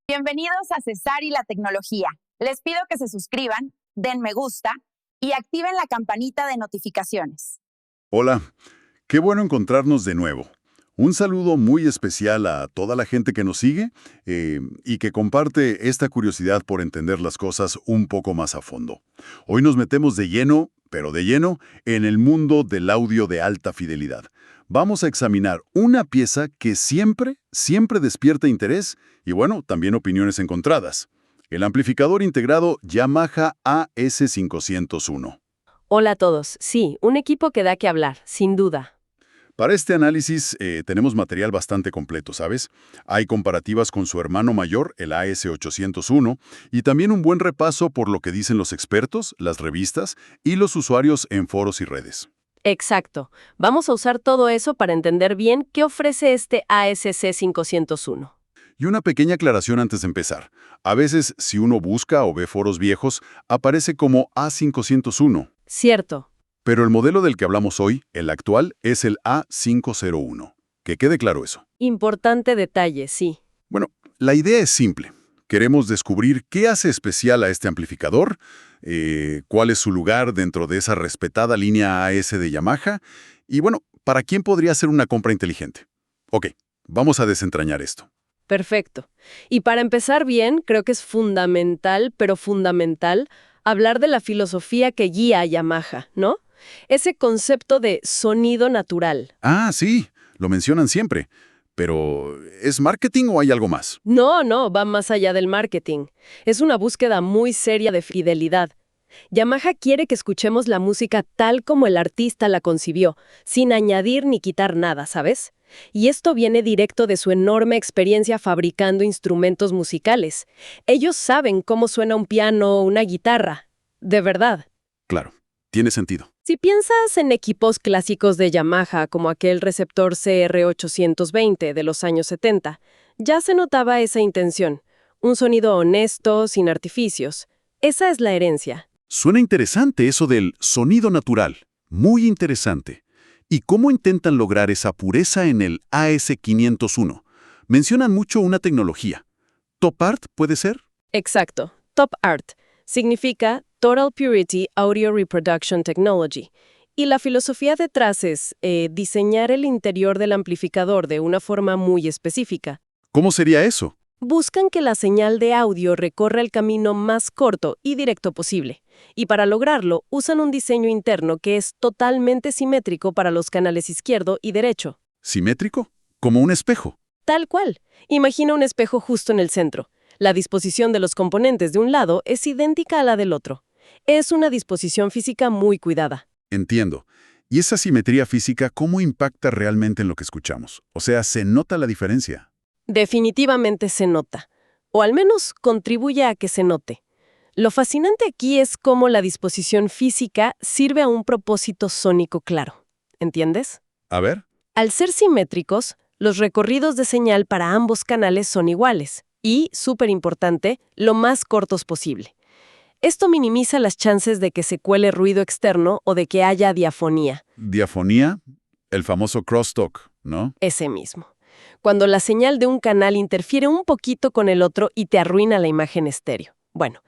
Bienvenidos a Cesar y la tecnología. Les pido que se suscriban, den me gusta y activen la campanita de notificaciones. Hola, qué bueno encontrarnos de nuevo. Un saludo muy especial a toda la gente que nos sigue y que comparte esta curiosidad por entender las cosas un poco más a fondo. Hoy nos metemos de lleno, pero de lleno, en el mundo del audio de alta fidelidad. Vamos a examinar una pieza que siempre despierta interés y, bueno, también opiniones encontradas. El amplificador integrado Yamaha AS501. Hola a todos. Sí, un equipo que da que hablar, sin duda. Para este análisis tenemos material bastante completo, ¿sabes? Hay comparativas con su hermano mayor, el AS801, y también un buen repaso por lo que dicen los expertos, las revistas y los usuarios en foros y redes. Exacto. Vamos a usar todo eso para entender bien qué ofrece este ASC501. Y una pequeña aclaración antes de empezar. A veces, si uno busca o ve foros viejos, aparece como A501. Cierto. Pero el modelo del que hablamos hoy, el actual, es el A501. Que quede claro eso. Importante detalle, sí. Bueno, la idea es simple. Queremos descubrir qué hace especial a este amplificador, cuál es su lugar dentro de esa respetada línea AS de Yamaha, y bueno, ¿para quién podría ser una compra inteligente? Ok, vamos a desentrañar esto. Perfecto. Y para empezar bien, creo que es fundamental, pero fundamental, hablar de la filosofía que guía a Yamaha, ¿no? Ese concepto de sonido natural. Ah, sí, lo mencionan siempre. Pero, ¿es marketing o hay algo más? No, va más allá del marketing. Es una búsqueda muy seria de fidelidad. Yamaha quiere que escuchemos la música tal como el artista la concibió, sin añadir ni quitar nada, ¿sabes? Y esto viene directo de su enorme experiencia fabricando instrumentos musicales. Ellos saben cómo suena un piano o una guitarra. De verdad. Claro, tiene sentido. Si piensas en equipos clásicos de Yamaha, como aquel receptor CR820 de los años 70, ya se notaba esa intención. Un sonido honesto, sin artificios. Esa es la herencia. Suena interesante eso del sonido natural. Muy interesante. ¿Y cómo intentan lograr esa pureza en el AS501? Mencionan mucho una tecnología. ¿Top Art puede ser? Exacto. Top Art. Significa Total Purity Audio Reproduction Technology. Y la filosofía detrás es diseñar el interior del amplificador de una forma muy específica. ¿Cómo sería eso? Buscan que la señal de audio recorra el camino más corto y directo posible. Y para lograrlo, usan un diseño interno que es totalmente simétrico para los canales izquierdo y derecho. ¿Simétrico? ¿Como un espejo? Tal cual. Imagina un espejo justo en el centro. La disposición de los componentes de un lado es idéntica a la del otro. Es una disposición física muy cuidada. Entiendo. ¿Y esa simetría física cómo impacta realmente en lo que escuchamos? O sea, ¿se nota la diferencia? Definitivamente se nota. O al menos contribuye a que se note. Lo fascinante aquí es cómo la disposición física sirve a un propósito sónico claro. ¿Entiendes? A ver. Al ser simétricos, los recorridos de señal para ambos canales son iguales y, súper importante, lo más cortos posible. Esto minimiza las chances de que se cuele ruido externo o de que haya diafonía. Diafonía, el famoso crosstalk, ¿no? Ese mismo. Cuando la señal de un canal interfiere un poquito con el otro y te arruina la imagen estéreo. Bueno,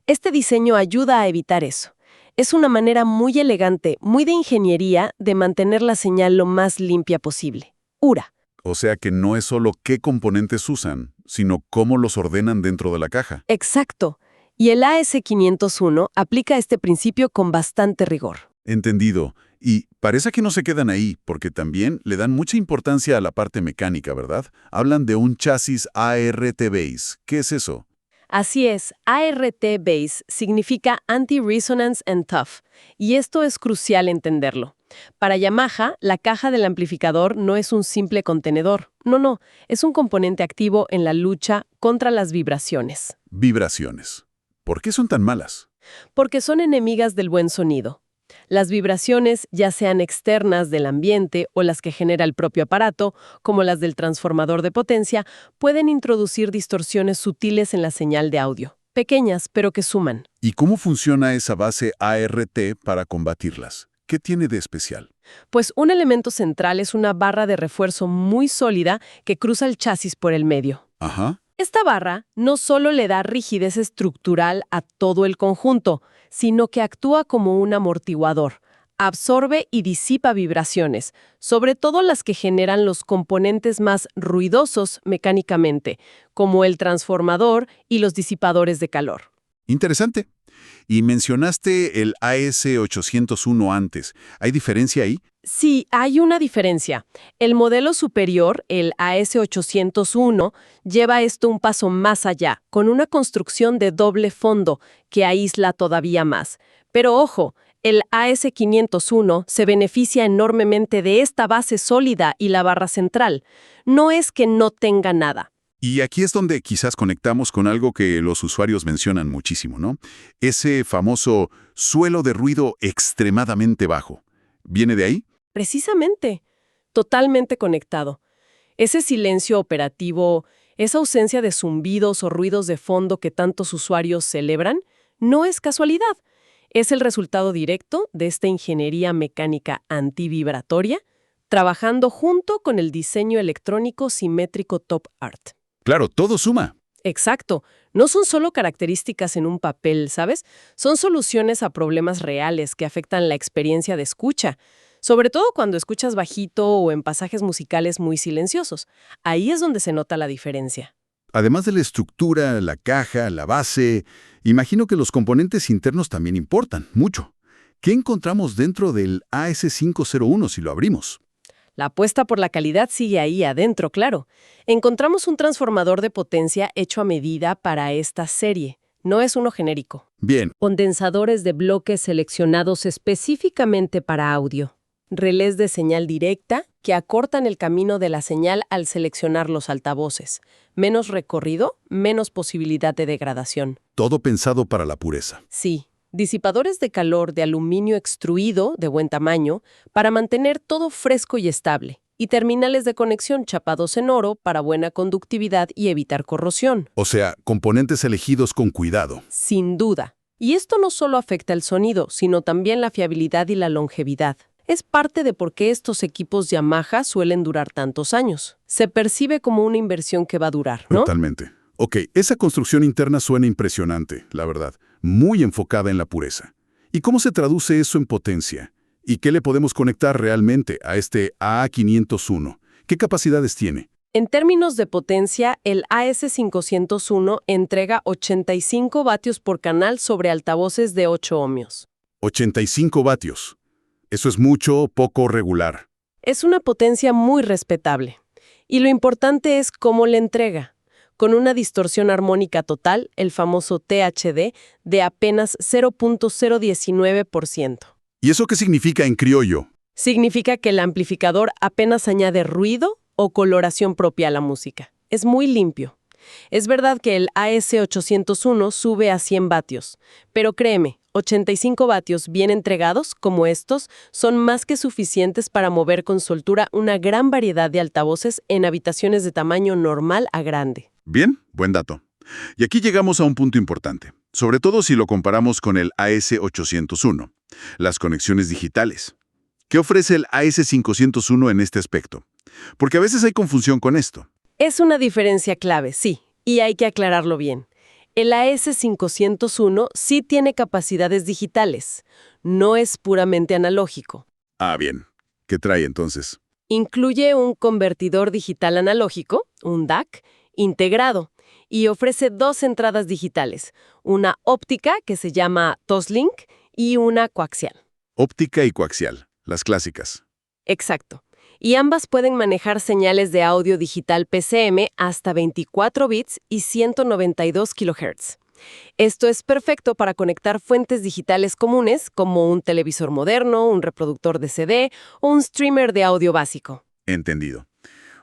este diseño ayuda a evitar eso. Es una manera muy elegante, muy de ingeniería, de mantener la señal lo más limpia posible. URA. O sea que no es solo qué componentes usan, sino cómo los ordenan dentro de la caja. Exacto. Y el AS501 aplica este principio con bastante rigor. Entendido. Y parece que no se quedan ahí, porque también le dan mucha importancia a la parte mecánica, ¿verdad? Hablan de un chasis ART Base. ¿Qué es eso? Así es, ART Base significa Anti-Resonance and Tough, y esto es crucial entenderlo. Para Yamaha, la caja del amplificador no es un simple contenedor. No, es un componente activo en la lucha contra las vibraciones. Vibraciones. ¿Por qué son tan malas? Porque son enemigas del buen sonido. Las vibraciones, ya sean externas del ambiente o las que genera el propio aparato, como las del transformador de potencia, pueden introducir distorsiones sutiles en la señal de audio. Pequeñas, pero que suman. ¿Y cómo funciona esa base ART para combatirlas? ¿Qué tiene de especial? Pues un elemento central es una barra de refuerzo muy sólida que cruza el chasis por el medio. Ajá. Esta barra no solo le da rigidez estructural a todo el conjunto, sino que actúa como un amortiguador. Absorbe y disipa vibraciones, sobre todo las que generan los componentes más ruidosos mecánicamente, como el transformador y los disipadores de calor. Interesante. Y mencionaste el AS801 antes. ¿Hay diferencia ahí? Sí, hay una diferencia. El modelo superior, el AS801, lleva esto un paso más allá, con una construcción de doble fondo que aísla todavía más. Pero ojo, el AS501 se beneficia enormemente de esta base sólida y la barra central. No es que no tenga nada. Y aquí es donde quizás conectamos con algo que los usuarios mencionan muchísimo, ¿no? Ese famoso suelo de ruido extremadamente bajo. ¿Viene de ahí? Precisamente, totalmente conectado. Ese silencio operativo, esa ausencia de zumbidos o ruidos de fondo que tantos usuarios celebran, no es casualidad. Es el resultado directo de esta ingeniería mecánica antivibratoria, trabajando junto con el diseño electrónico simétrico Top Art. Claro, todo suma. Exacto. No son solo características en un papel, ¿sabes? Son soluciones a problemas reales que afectan la experiencia de escucha, sobre todo cuando escuchas bajito o en pasajes musicales muy silenciosos. Ahí es donde se nota la diferencia. Además de la estructura, la caja, la base, imagino que los componentes internos también importan mucho. ¿Qué encontramos dentro del AS501 si lo abrimos? La apuesta por la calidad sigue ahí adentro, claro. Encontramos un transformador de potencia hecho a medida para esta serie. No es uno genérico. Bien, Condensadores de bloques seleccionados específicamente para audio. Relés de señal directa que acortan el camino de la señal al seleccionar los altavoces. Menos recorrido, menos posibilidad de degradación. todo pensado para la pureza. Sí. Disipadores de calor de aluminio extruido de buen tamaño para mantener todo fresco y estable, y terminales de conexión chapados en oro para buena conductividad y evitar corrosión. O sea, componentes elegidos con cuidado. Sin duda. Y esto no solo afecta el sonido, sino también la fiabilidad y la longevidad. Es parte de por qué estos equipos Yamaha suelen durar tantos años. Se percibe como una inversión que va a durar, ¿no? Totalmente. Ok, esa construcción interna suena impresionante, la verdad. Muy enfocada en la pureza. ¿Y cómo se traduce eso en potencia? ¿Y qué le podemos conectar realmente a este AA501? ¿Qué capacidades tiene? En términos de potencia, el AS501 entrega 85 vatios por canal sobre altavoces de 8 ohmios. 85 vatios. ¿Eso es mucho o poco regular? Es una potencia muy respetable. Y lo importante es cómo le entrega. Con una distorsión armónica total, el famoso THD, de apenas 0.019%. ¿Y eso qué significa en criollo? Significa que el amplificador apenas añade ruido o coloración propia a la música. Es muy limpio. Es verdad que el AS801 sube a 100 vatios, pero créeme, 85 vatios bien entregados, como estos, son más que suficientes para mover con soltura una gran variedad de altavoces en habitaciones de tamaño normal a grande. Bien, buen dato. Y aquí llegamos a un punto importante, sobre todo si lo comparamos con el AS801, las conexiones digitales. ¿Qué ofrece el AS501 en este aspecto? Porque a veces hay confusión con esto. Es una diferencia clave, sí, y hay que aclararlo bien. El AS501 sí tiene capacidades digitales, no es puramente analógico. Ah, bien. ¿Qué trae entonces? Incluye un convertidor digital analógico, un DAC, integrado, y ofrece dos entradas digitales, una óptica que se llama Toslink y una coaxial. Óptica y coaxial, las clásicas. Exacto. Y ambas pueden manejar señales de audio digital PCM hasta 24 bits y 192 kHz. Esto es perfecto para conectar fuentes digitales comunes como un televisor moderno, un reproductor de CD o un streamer de audio básico. Entendido.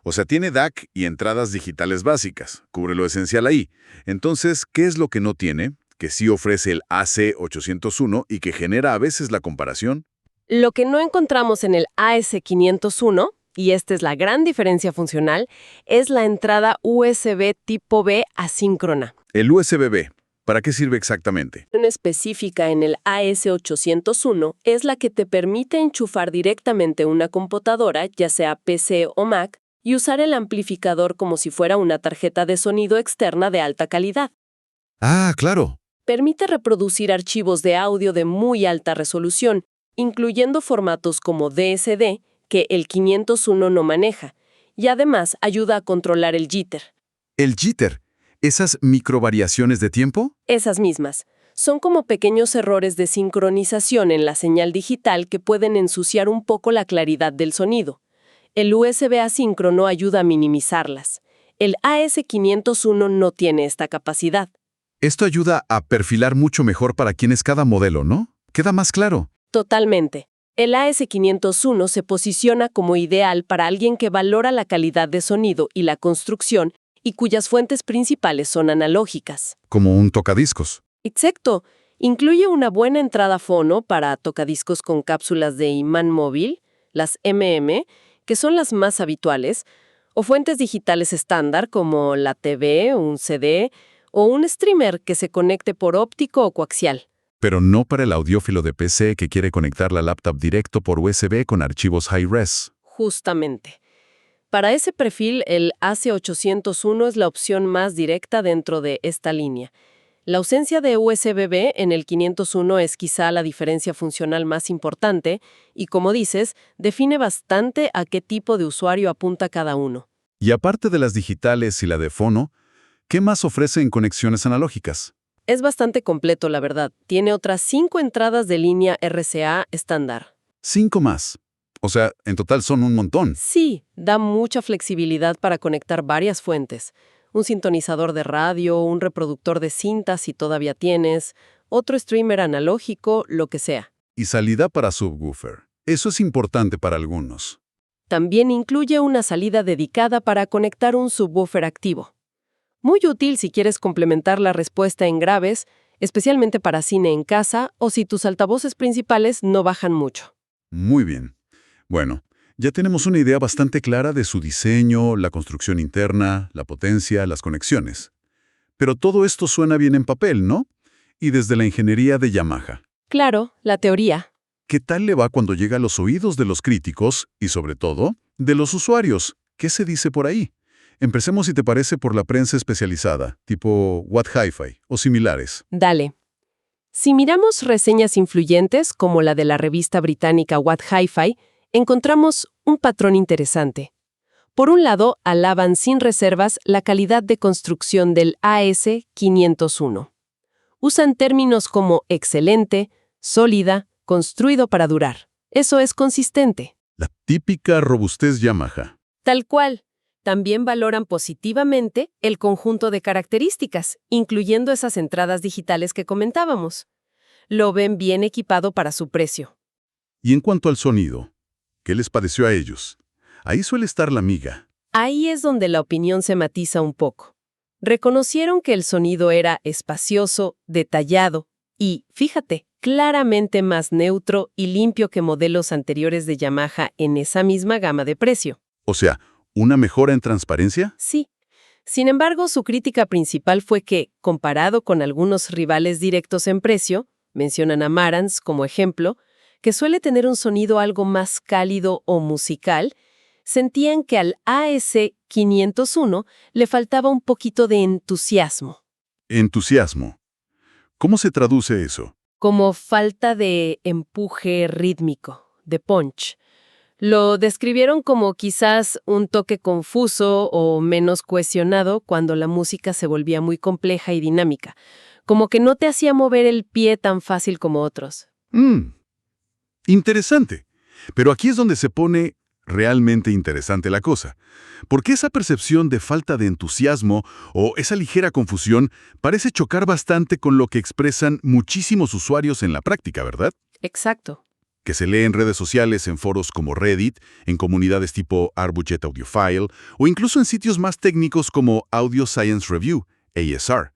O sea, tiene DAC y entradas digitales básicas. Cubre lo esencial ahí. Entonces, ¿qué es lo que no tiene? Que sí ofrece el AC801 y que genera a veces la comparación. Lo que no encontramos en el AS501, y esta es la gran diferencia funcional, es la entrada USB tipo B asíncrona. El USB-B, ¿para qué sirve exactamente? Una específica en el AS801 es la que te permite enchufar directamente una computadora, ya sea PC o Mac, y usar el amplificador como si fuera una tarjeta de sonido externa de alta calidad. Ah, claro. Permite reproducir archivos de audio de muy alta resolución, incluyendo formatos como DSD, que el 501 no maneja, y además ayuda a controlar el jitter. El jitter, ¿esas microvariaciones de tiempo? Esas mismas. Son como pequeños errores de sincronización en la señal digital que pueden ensuciar un poco la claridad del sonido. El USB asíncrono ayuda a minimizarlas. El AS501 no tiene esta capacidad. Esto ayuda a perfilar mucho mejor para quién es cada modelo, ¿no? Queda más claro. Totalmente. El AS501 se posiciona como ideal para alguien que valora la calidad de sonido y la construcción y cuyas fuentes principales son analógicas. Como un tocadiscos. Exacto. Incluye una buena entrada fono para tocadiscos con cápsulas de imán móvil, las que son las más habituales, o fuentes digitales estándar como la TV, un CD o un streamer que se conecte por óptico o coaxial. Pero no para el audiófilo de PC que quiere conectar la laptop directo por USB con archivos high-res. Justamente. Para ese perfil, el AC801 es la opción más directa dentro de esta línea. La ausencia de USB-B en el 501 es quizá la diferencia funcional más importante y, como dices, define bastante a qué tipo de usuario apunta cada uno. Y aparte de las digitales y la de fono, ¿qué más ofrece en conexiones analógicas? Es bastante completo, la verdad. Tiene otras 5 entradas de línea RCA estándar. 5 más. O sea, en total son un montón. Sí, da mucha flexibilidad para conectar varias fuentes. Un sintonizador de radio, un reproductor de cinta si todavía tienes, otro streamer analógico, lo que sea. Y salida para subwoofer. Eso es importante para algunos. También incluye una salida dedicada para conectar un subwoofer activo. Muy útil si quieres complementar la respuesta en graves, especialmente para cine en casa o si tus altavoces principales no bajan mucho. Muy bien. Bueno, ya tenemos una idea bastante clara de su diseño, la construcción interna, la potencia, las conexiones. Pero todo esto suena bien en papel, ¿no? Y desde la ingeniería de Yamaha. Claro, la teoría. ¿Qué tal le va cuando llega a los oídos de los críticos y, sobre todo, de los usuarios? ¿Qué se dice por ahí? Empecemos, si te parece, por la prensa especializada, tipo What Hi-Fi o similares. Dale. Si miramos reseñas influyentes, como la de la revista británica What Hi-Fi, encontramos un patrón interesante. Por un lado, alaban sin reservas la calidad de construcción del AS501. Usan términos como excelente, sólida, construido para durar. Eso es consistente. La típica robustez Yamaha. Tal cual. También valoran positivamente el conjunto de características, incluyendo esas entradas digitales que comentábamos. Lo ven bien equipado para su precio. Y en cuanto al sonido, ¿qué les pareció a ellos? Ahí suele estar la miga. Ahí es donde la opinión se matiza un poco. Reconocieron que el sonido era espacioso, detallado y, fíjate, claramente más neutro y limpio que modelos anteriores de Yamaha en esa misma gama de precio. O sea, ¿una mejora en transparencia? Sí. Sin embargo, su crítica principal fue que, comparado con algunos rivales directos en precio, mencionan a Marantz como ejemplo, que suele tener un sonido algo más cálido o musical, sentían que al AS501 le faltaba un poquito de entusiasmo. Entusiasmo. ¿Cómo se traduce eso? Como falta de empuje rítmico, de punch. Lo describieron como quizás un toque confuso o menos cohesionado cuando la música se volvía muy compleja y dinámica, como que no te hacía mover el pie tan fácil como otros. Interesante. Pero aquí es donde se pone realmente interesante la cosa. Porque esa percepción de falta de entusiasmo o esa ligera confusión parece chocar bastante con lo que expresan muchísimos usuarios en la práctica, ¿verdad? Exacto. Que se lee en redes sociales, en foros como Reddit, en comunidades tipo Arbudget Audiophile o incluso en sitios más técnicos como Audio Science Review, ASR.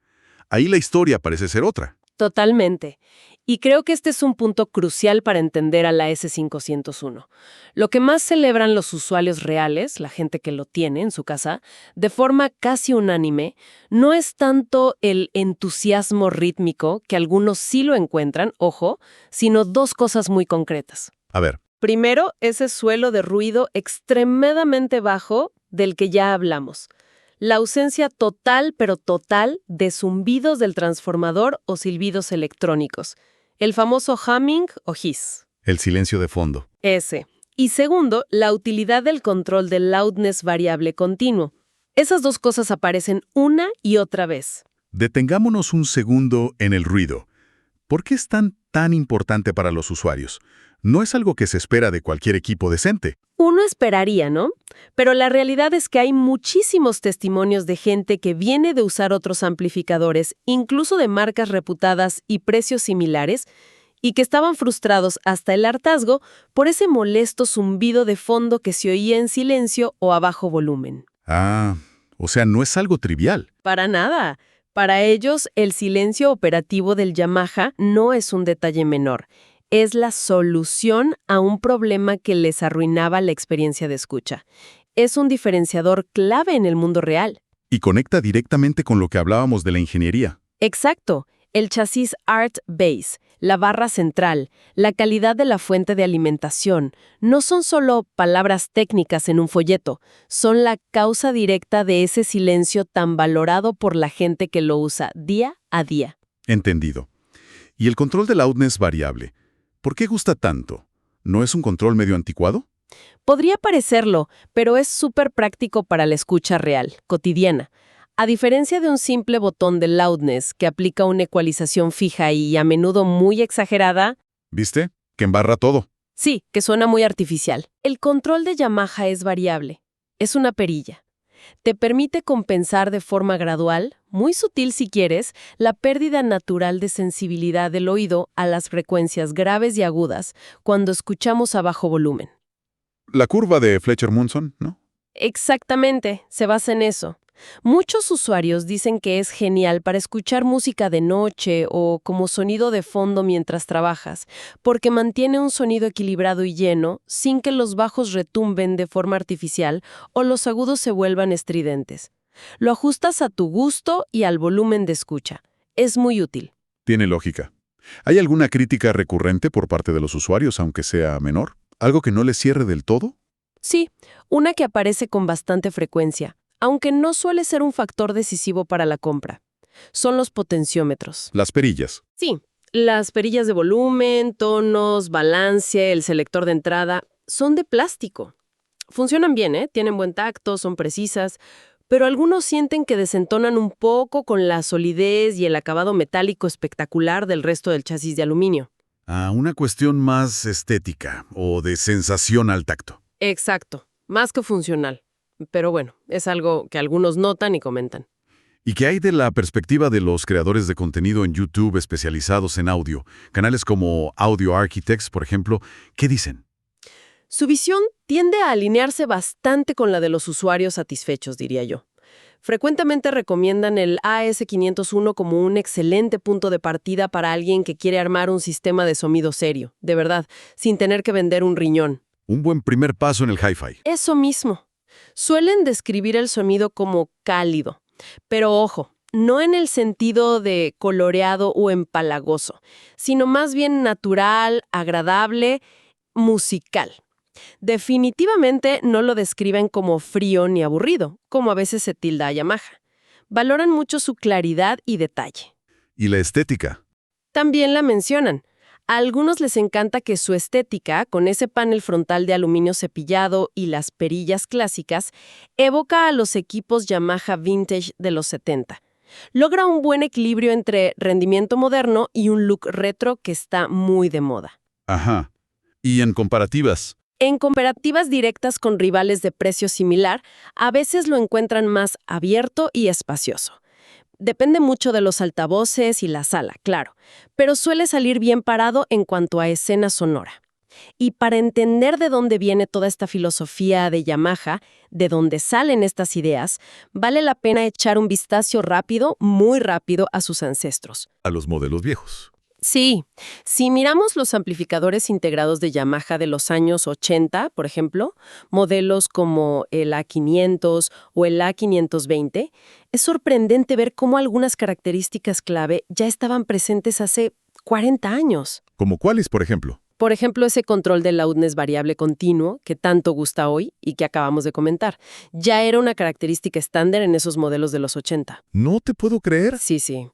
Ahí la historia parece ser otra. Totalmente. Y creo que este es un punto crucial para entender a la S501. Lo que más celebran los usuarios reales, la gente que lo tiene en su casa, de forma casi unánime, no es tanto el entusiasmo rítmico, que algunos sí lo encuentran, ojo, sino dos cosas muy concretas. A ver. Primero, ese suelo de ruido extremadamente bajo, del que ya hablamos. La ausencia total, pero total, de zumbidos del transformador o silbidos electrónicos. El famoso humming o hiss. El silencio de fondo. Ese. Y segundo, la utilidad del control del loudness variable continuo. Esas dos cosas aparecen una y otra vez. Detengámonos un segundo en el ruido. ¿Por qué es tan importante para los usuarios? No es algo que se espera de cualquier equipo decente. Uno esperaría, ¿no? Pero la realidad es que hay muchísimos testimonios de gente que viene de usar otros amplificadores, incluso de marcas reputadas y precios similares, y que estaban frustrados hasta el hartazgo por ese molesto zumbido de fondo que se oía en silencio o a bajo volumen. Ah, o sea, no es algo trivial. Para nada. Para ellos, el silencio operativo del Yamaha no es un detalle menor. Es la solución a un problema que les arruinaba la experiencia de escucha. Es un diferenciador clave en el mundo real. Y conecta directamente con lo que hablábamos de la ingeniería. Exacto. El chasis Art Base, la barra central, la calidad de la fuente de alimentación, no son solo palabras técnicas en un folleto, son la causa directa de ese silencio tan valorado por la gente que lo usa día a día. Entendido. ¿Y el control de loudness variable? ¿Por qué gusta tanto? ¿No es un control medio anticuado? Podría parecerlo, pero es súper práctico para la escucha real, cotidiana. A diferencia de un simple botón de loudness que aplica una ecualización fija y a menudo muy exagerada, ¿Viste? Que embarra todo. sí, que suena muy artificial. El control de Yamaha es variable. Es una perilla. Te permite compensar de forma gradual, muy sutil si quieres, la pérdida natural de sensibilidad del oído a las frecuencias graves y agudas cuando escuchamos a bajo volumen. La curva de Fletcher-Munson, ¿no? Exactamente, se basa en eso. Muchos usuarios dicen que es genial para escuchar música de noche o como sonido de fondo mientras trabajas, porque mantiene un sonido equilibrado y lleno sin que los bajos retumben de forma artificial o los agudos se vuelvan estridentes. Lo ajustas a tu gusto y al volumen de escucha. Es muy útil. Tiene lógica. ¿Hay alguna crítica recurrente por parte de los usuarios, aunque sea menor? ¿Algo que no les cierre del todo? Sí, una que aparece con bastante frecuencia, aunque no suele ser un factor decisivo para la compra. Son los potenciómetros. Las perillas. Sí, las perillas de volumen, tonos, balance, el selector de entrada, son de plástico. Funcionan bien, ¿eh? Tienen buen tacto, son precisas, pero algunos sienten que desentonan un poco con la solidez y el acabado metálico espectacular del resto del chasis de aluminio. Una cuestión más estética o de sensación al tacto. Exacto, más que funcional. Pero bueno, es algo que algunos notan y comentan. ¿Y qué hay de la perspectiva de los creadores de contenido en YouTube especializados en audio? Canales como Audio Architects, por ejemplo, ¿qué dicen? Su visión tiende a alinearse bastante con la de los usuarios satisfechos, diría yo. Frecuentemente recomiendan el AS501 como un excelente punto de partida para alguien que quiere armar un sistema de sonido serio, de verdad, sin tener que vender un riñón. Un buen primer paso en el hi-fi. Eso mismo. Suelen describir el sonido como cálido, pero ojo, no en el sentido de coloreado o empalagoso, sino más bien natural, agradable, musical. Definitivamente no lo describen como frío ni aburrido, como a veces se tilda a Yamaha. Valoran mucho su claridad y detalle. ¿Y la estética? También la mencionan. A algunos les encanta que su estética, con ese panel frontal de aluminio cepillado y las perillas clásicas, evoca a los equipos Yamaha Vintage de los 70. Logra un buen equilibrio entre rendimiento moderno y un look retro que está muy de moda. Ajá. ¿Y en comparativas? En comparativas directas con rivales de precio similar, a veces lo encuentran más abierto y espacioso. Depende mucho de los altavoces y la sala, claro, pero suele salir bien parado en cuanto a escena sonora. Y para entender de dónde viene toda esta filosofía de Yamaha, de dónde salen estas ideas, vale la pena echar un vistazo rápido, muy rápido, a sus ancestros. A los modelos viejos. Sí, si miramos los amplificadores integrados de Yamaha de los años 80, por ejemplo, modelos como el A500 o el A520, es sorprendente ver cómo algunas características clave ya estaban presentes hace 40 años. ¿Como cuáles, por ejemplo? Por ejemplo, ese control de loudness variable continuo que tanto gusta hoy y que acabamos de comentar. Ya era una característica estándar en esos modelos de los 80. No te puedo creer. Sí, sí.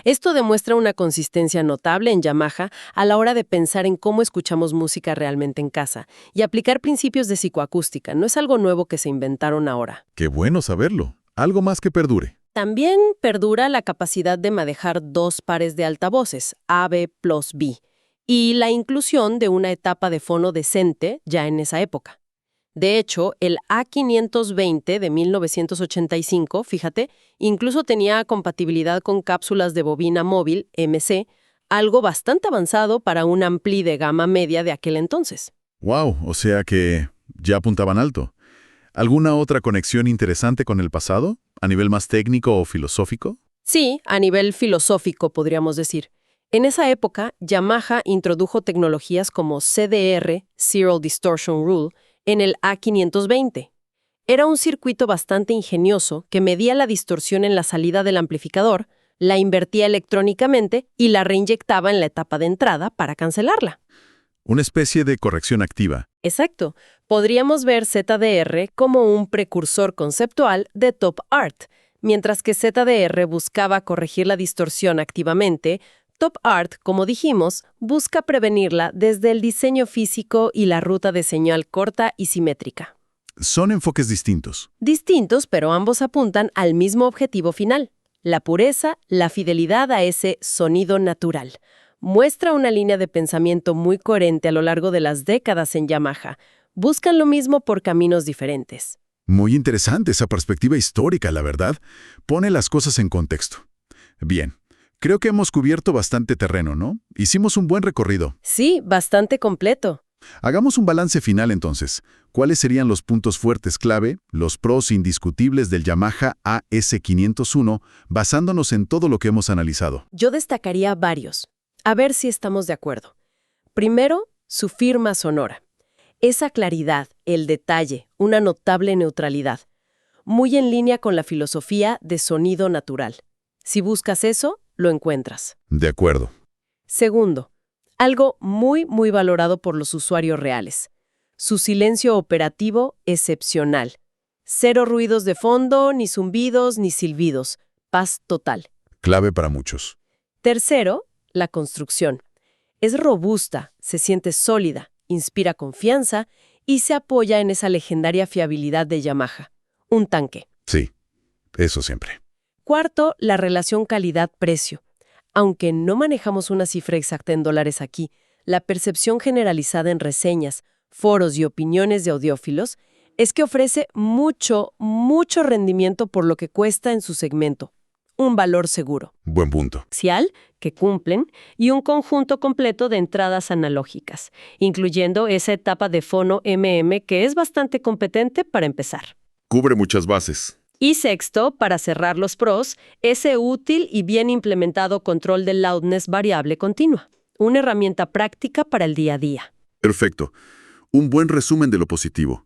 Esto demuestra una consistencia notable en Yamaha a la hora de pensar en cómo escuchamos música realmente en casa y aplicar principios de psicoacústica. No es algo nuevo que se inventaron ahora. Qué bueno saberlo. Algo más que perdure. También perdura la capacidad de manejar dos pares de altavoces, AB plus B, y la inclusión de una etapa de fono decente ya en esa época. De hecho, el A520 de 1985, fíjate, incluso tenía compatibilidad con cápsulas de bobina móvil, MC, algo bastante avanzado para un ampli de gama media de aquel entonces. Wow, o sea que ya apuntaban alto. ¿Alguna otra conexión interesante con el pasado, a nivel más técnico o filosófico? Sí, a nivel filosófico podríamos decir. En esa época, Yamaha introdujo tecnologías como CDR, Zero Distortion Rule, en el A520. Era un circuito bastante ingenioso que medía la distorsión en la salida del amplificador, la invertía electrónicamente y la reinyectaba en la etapa de entrada para cancelarla. Una especie de corrección activa. Exacto. Podríamos ver ZDR como un precursor conceptual de Top Art. Mientras que ZDR buscaba corregir la distorsión activamente, Top Art, como dijimos, busca prevenirla desde el diseño físico y la ruta de señal corta y simétrica. Son enfoques distintos. Distintos, pero ambos apuntan al mismo objetivo final: la pureza, la fidelidad a ese sonido natural. Muestra una línea de pensamiento muy coherente a lo largo de las décadas en Yamaha. Buscan lo mismo por caminos diferentes. Muy interesante esa perspectiva histórica, la verdad. Pone las cosas en contexto. Bien, creo que hemos cubierto bastante terreno, ¿no? Hicimos un buen recorrido. Sí, bastante completo. Hagamos un balance final entonces. ¿Cuáles serían los puntos fuertes clave, los pros indiscutibles del Yamaha AS501, basándonos en todo lo que hemos analizado? Yo destacaría varios. A ver si estamos de acuerdo. Primero, su firma sonora. Esa claridad, el detalle, una notable neutralidad. Muy en línea con la filosofía de sonido natural. Si buscas eso, lo encuentras. De acuerdo. Segundo, algo muy valorado por los usuarios reales. Su silencio operativo excepcional. Cero ruidos de fondo, ni zumbidos, ni silbidos. Paz total. Clave para muchos. Tercero, la construcción. Es robusta, se siente sólida, inspira confianza y se apoya en esa legendaria fiabilidad de Yamaha. Un tanque. Sí, eso siempre. Cuarto, la relación calidad-precio. Aunque no manejamos una cifra exacta en dólares aquí, la percepción generalizada en reseñas, foros y opiniones de audiófilos es que ofrece mucho rendimiento por lo que cuesta en su segmento. Un valor seguro. Buen punto. Axial, que cumplen, y un conjunto completo de entradas analógicas, incluyendo esa etapa de fono MM que es bastante competente para empezar. Cubre muchas bases. Y sexto, para cerrar los pros, ese útil y bien implementado control de loudness variable continua. Una herramienta práctica para el día a día. Perfecto. Un buen resumen de lo positivo.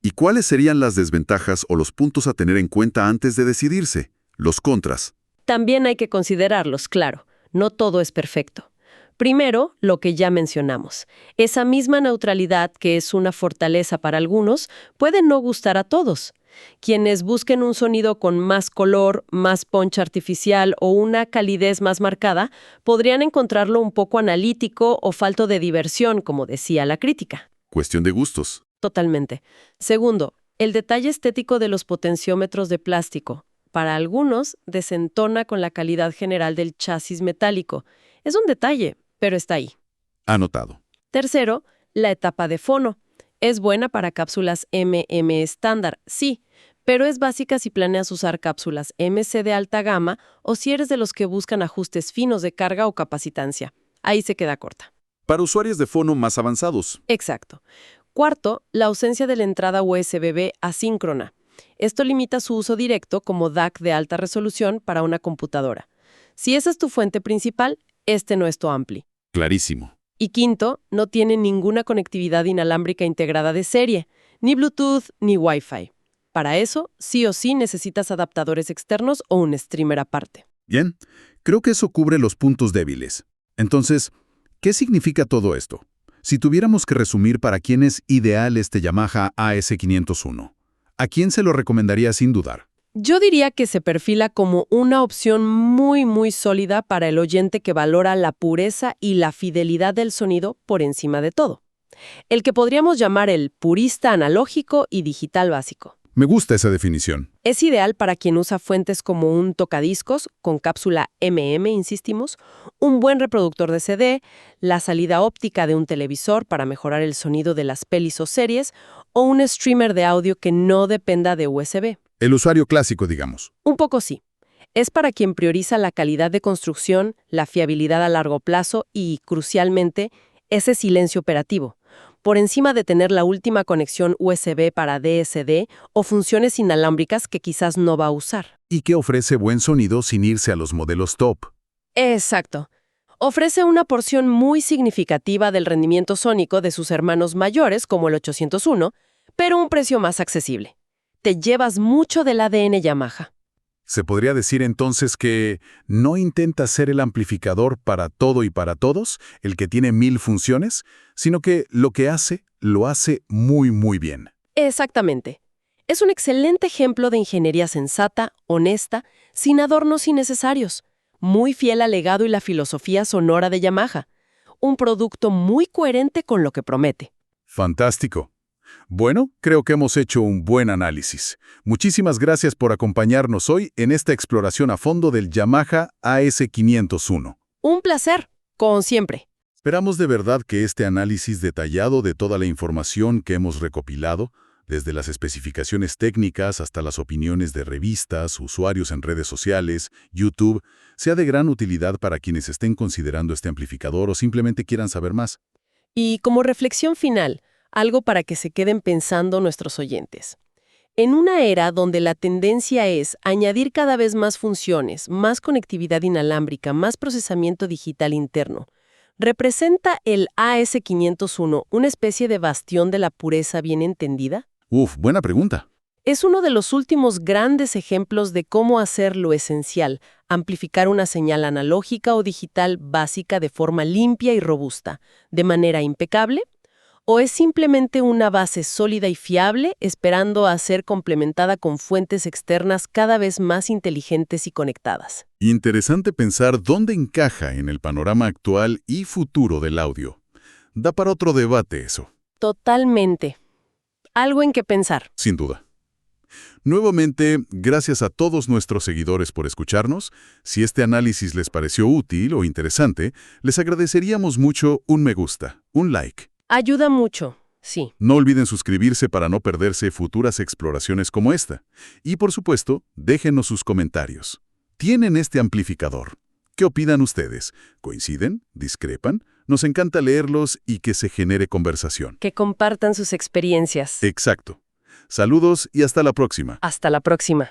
¿Y cuáles serían las desventajas o los puntos a tener en cuenta antes de decidirse? Los contras. También hay que considerarlos, claro. No todo es perfecto. Primero, lo que ya mencionamos. Esa misma neutralidad, que es una fortaleza para algunos, puede no gustar a todos. Quienes busquen un sonido con más color, más punch artificial o una calidez más marcada, podrían encontrarlo un poco analítico o falto de diversión, como decía la crítica. Cuestión de gustos. Totalmente. Segundo, el detalle estético de los potenciómetros de plástico. Para algunos, desentona con la calidad general del chasis metálico. Es un detalle, pero está ahí. Anotado. Tercero, la etapa de fono. Es buena para cápsulas MM estándar, sí, pero es básica si planeas usar cápsulas MC de alta gama o si eres de los que buscan ajustes finos de carga o capacitancia. Ahí se queda corta. Para usuarios de fono más avanzados. Exacto. Cuarto, la ausencia de la entrada USB asíncrona. Esto limita su uso directo como DAC de alta resolución para una computadora. Si esa es tu fuente principal, este no es tu ampli. Clarísimo. Y quinto, no tiene ninguna conectividad inalámbrica integrada de serie, ni Bluetooth ni Wi-Fi. Para eso, sí o sí necesitas adaptadores externos o un streamer aparte. Bien, creo que eso cubre los puntos débiles. Entonces, ¿qué significa todo esto? Si tuviéramos que resumir para quién es ideal este Yamaha AS501, ¿a quién se lo recomendaría sin dudar? Yo diría que se perfila como una opción muy sólida para el oyente que valora la pureza y la fidelidad del sonido por encima de todo. El que podríamos llamar el purista analógico y digital básico. Me gusta esa definición. Es ideal para quien usa fuentes como un tocadiscos con cápsula insistimos, un buen reproductor de CD, la salida óptica de un televisor para mejorar el sonido de las pelis o series, o un streamer de audio que no dependa de USB. El usuario clásico, digamos. Un poco sí. Es para quien prioriza la calidad de construcción, la fiabilidad a largo plazo y, crucialmente, ese silencio operativo, por encima de tener la última conexión USB para DSD o funciones inalámbricas que quizás no va a usar. Y que ofrece buen sonido sin irse a los modelos top. Exacto. Ofrece una porción muy significativa del rendimiento sónico de sus hermanos mayores, como el 801, pero un precio más accesible. Te llevas mucho del ADN Yamaha. ¿Se podría decir entonces que no intenta ser el amplificador para todo y para todos, el que tiene 1000 funciones, sino que lo que hace, lo hace muy bien? Exactamente. Es un excelente ejemplo de ingeniería sensata, honesta, sin adornos innecesarios, muy fiel al legado y la filosofía sonora de Yamaha. Un producto muy coherente con lo que promete. Fantástico. Bueno, creo que hemos hecho un buen análisis. Muchísimas gracias por acompañarnos hoy en esta exploración a fondo del Yamaha AS501. Un placer, como siempre. Esperamos de verdad que este análisis detallado de toda la información que hemos recopilado, desde las especificaciones técnicas hasta las opiniones de revistas, usuarios en redes sociales, YouTube, sea de gran utilidad para quienes estén considerando este amplificador o simplemente quieran saber más. Y como reflexión final, algo para que se queden pensando nuestros oyentes. En una era donde la tendencia es añadir cada vez más funciones, más conectividad inalámbrica, más procesamiento digital interno, ¿representa el AS501 una especie de bastión de la pureza bien entendida? Buena pregunta. Es uno de los últimos grandes ejemplos de cómo hacer lo esencial, amplificar una señal analógica o digital básica de forma limpia y robusta, de manera impecable. ¿O es simplemente una base sólida y fiable esperando a ser complementada con fuentes externas cada vez más inteligentes y conectadas? Interesante pensar dónde encaja en el panorama actual y futuro del audio. Da para otro debate eso. Totalmente. Algo en qué pensar. Sin duda. Nuevamente, gracias a todos nuestros seguidores por escucharnos. Si este análisis les pareció útil o interesante, les agradeceríamos mucho un me gusta, un like. Ayuda mucho, sí. No olviden suscribirse para no perderse futuras exploraciones como esta. Y por supuesto, déjenos sus comentarios. ¿Tienen este amplificador? ¿Qué opinan ustedes? ¿Coinciden? ¿Discrepan? Nos encanta leerlos y que se genere conversación. Que compartan sus experiencias. Exacto. Saludos y hasta la próxima. Hasta la próxima.